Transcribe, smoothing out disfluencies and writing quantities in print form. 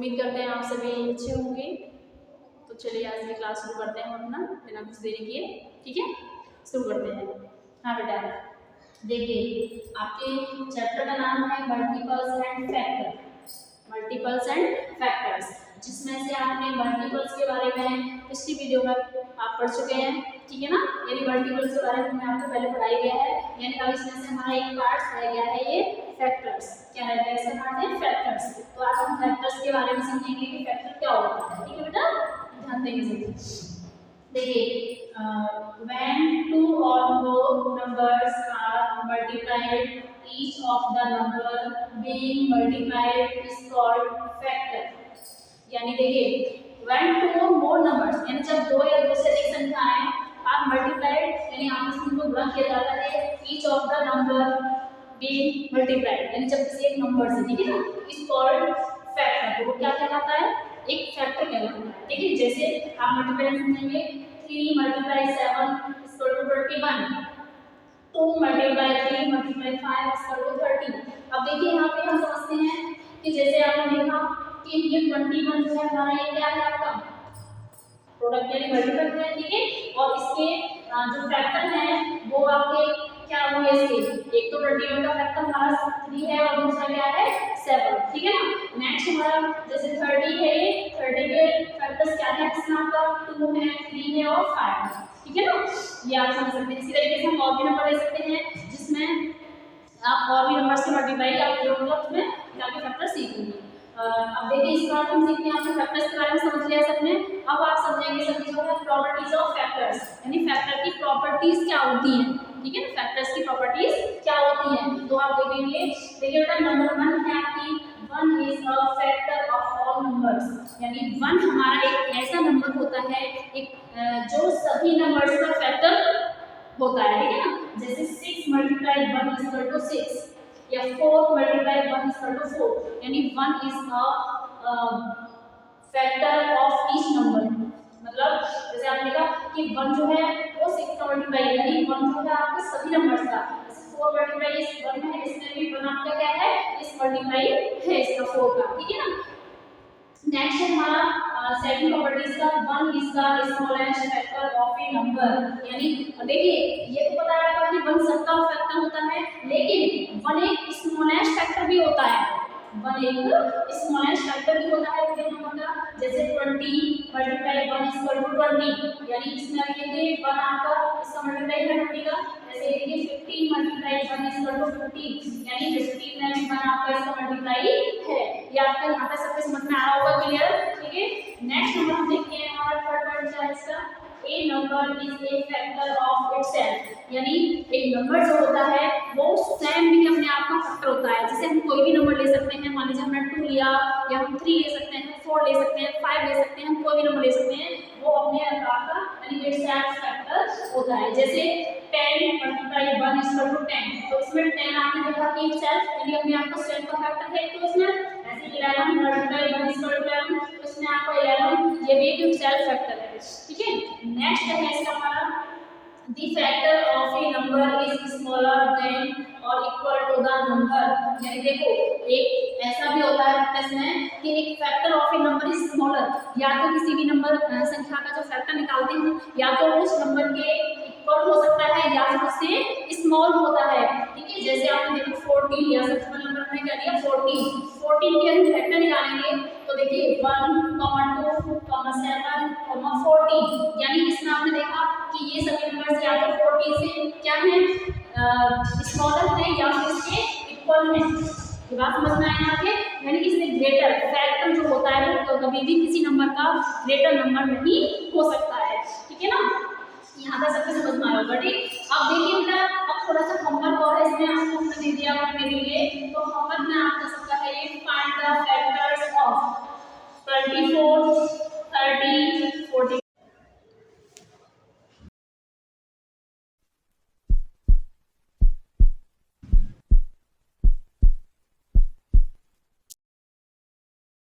उम्मीद करते हैं आप सभी अच्छे होंगे। तो चलिए आज की क्लास शुरू करते हैं अपना बिना कुछ देरी किए। ठीक है, शुरू करते हैं। हाँ बेटा, देखिए आपके चैप्टर का नाम है multiples and factor. Multiples and factors, जिसमें से आपने मल्टीपल्स के बारे में पिछली वीडियो में आप पढ़ चुके हैं। ठीक है ना, यानी मल्टीपल्स के बारे में आपको पहले पढ़ाया गया है। यानी अब इसमें से हमारा एक पार्ट रह गया है ये फैक्टर्स। क्या रह गया इसका पार्ट है फैक्टर्स। तो आज हम फैक्टर्स के बारे में समझेंगे कि फैक्टर क्या होता है। ठीक है बेटा, ध्यान देंगे। देखिए when two or more numbers are multiplied, each of the number being multiplied is called factor। यानी देखिए when two or more numbers, यानी जब दो या दो से अधिक संख्याएं आप मल्टीप्लाइड यानी आपस में उनको गुणा किया जाता है, each of the number being multiplied, यानी जब किसी एक नंबर से, ठीक है ना, is called factor। तो वो क्या कहलाता है, एक फैक्टर कहलाता है। ठीक है, जैसे आप मल्टीप्लाई समझेंगे 3 multiply 7 equal to 21, 2 multiply 3 multiply 5 equal to 30। अब देखिए यहाँ पे हम समझते हैं कि जैसे आपने देखा कि ये 21 जो है हमारा ये क्या है आपका प्रोडक्ट यानी मल्टीपल है। ठीक है, और इसके जो फैक्टर है वो आपके क्या हुए इसके, एक तो 21 का फैक्टर हमारा 3 है और दूसरा क्या है 7। ठीक है ना, नेक्स्ट हमारा जैसे 30 है, 30 के फैक्टर्स क्या है इसमें आपका 2 है, 3 है और 5 है। ठीक है ना, ये आप समझ सकते हैं। इसी तरीके से हम और भी नंबर ले सकते हैं जिसमें आप और भी नंबर से मल्टीप्लाई आप जो उसमें क्या के फैक्टर सीखेंगे। अब देखिए इस बार हम सीखते हैं, आपने फैक्टर्स के बारे में समझ लिया सबने। अब आप समझेंगे सभी जो है प्रॉपर्टीज ऑफ फैक्टर्स, यानी फैक्टर की प्रॉपर्टीज क्या होती हैं। ठीक है ना, फैक्टर्स की प्रॉपर्टीज क्या होती हैं तो आप देखेंगे। देखिए बेटा नंबर 1 है आपकी 1 is a factor of all numbers, यानी 1 हमारा एक ऐसा नंबर होता है एक जो सभी नंबर्स का फैक्टर होता है। ठीक है ना, जैसे 6 मल्टीप्लाई 1 इक्वल टू 6 या 4 मल्टीप्लाई 1 इक्वल टू 4, यानी 1 is a factor of each number. मतलब जैसे आपने कहा कि 1 जो है वो 6 का मल्टीप्लाई, यानी 1 जो है आपके सभी नंबर्स का, जैसे 4 मल्टीप्लाई इस 1 में है, इसमें भी 1 आपका क्या है इस मल्टीप्लाई है इसका 4 का। ठीक है ना, नेक्स्ट हमारा सेकंड प्रॉपर्टीज का 1 is the smallest factor of A number. यानी देखिए ये तो पता है आपको कि 1 सबका फैक्टर होता है, लेकिन 1 एक स्मॉलेस्ट फैक्टर भी होता है। 1 एक स्मॉलेस्ट फैक्टर भी होता है पूरे नंबर का। जैसे 20 मल्टीप्लाई 1 इक्वल टू 20, यानी इसमें देखिए 1 आपका इसका मल्टीप्लाई है 20 का। जैसे देखिए 15 मल्टीप्लाई 1 इक्वल टू 15, यानी 15 में भी 1 आपका इसका मल्टीप्लाई है। ये आपका यहाँ पे सबके समझ में आ रहा होगा, क्लियर। ठीक है, नेक्स्ट नंबर हम देखते हैं हमारा थर्ड पॉइंट क्या है इसका, a number is a factor of itself. यानी एक नंबर जो होता है वो स्वयं भी अपने आप का फैक्टर होता है। जैसे हम कोई भी नंबर ले सकते हैं, मान लीजिए हमने 2 लिया या हम 3 ले सकते हैं, 4 ले सकते हैं, 5 ले सकते हैं, हम कोई भी नंबर ले सकते हैं, वो अपने आप का यानी इटसेल्फ फैक्टर होता है। जैसे 10 मल्टीप्लाई 1 इक्वल टू 10, तो इसमें 10 आपने देखा कि इटसेल्फ यानी अपने आप का स्वयं का फैक्टर है। तो इसमें ऐसे 11 मल्टीप्लाई 1 इक्वल टू 11, तो इसमें आपका 11 ये भी एक इटसेल्फ फैक्टर है। ठीक है, नेक्स्ट है इसका हमारा the factor of a number is smaller than or equal to the number। यानी देखो एक ऐसा भी होता है इसमें कि एक factor of A number is smaller, या तो किसी भी नंबर संख्या का जो फैक्टर निकालते हैं या तो उस नंबर के इक्वल हो सकता है या फिर उससे स्मॉल होता है। ठीक है, जैसे आपने देखो 14 या सबसे पहले नंबर में क्या दिया 14 के हम फैक्टर निकालेंगे तो देखिए 1, 2, 7, 14, यानी इसमें आपने देखा कि ये सभी नंबर्स या तो 14 से क्या है स्मॉलर है या फिर इसके इक्वल है। ये बात समझ में आया आपके, यानी इससे ग्रेटर फैक्टर जो होता है वो कभी भी किसी नंबर का ग्रेटर नंबर नहीं हो सकता है। ठीक है ना, यहाँ तक सबको समझ में आ रहा होगा। ठीक, अब देखिए बेटा अब थोड़ा सा होमवर्क और है इसमें आपको हमने दे दिया करने के लिए। तो होमवर्क में आपका सबका है ये फाइंड द फैक्टर्स ऑफ 24, 30,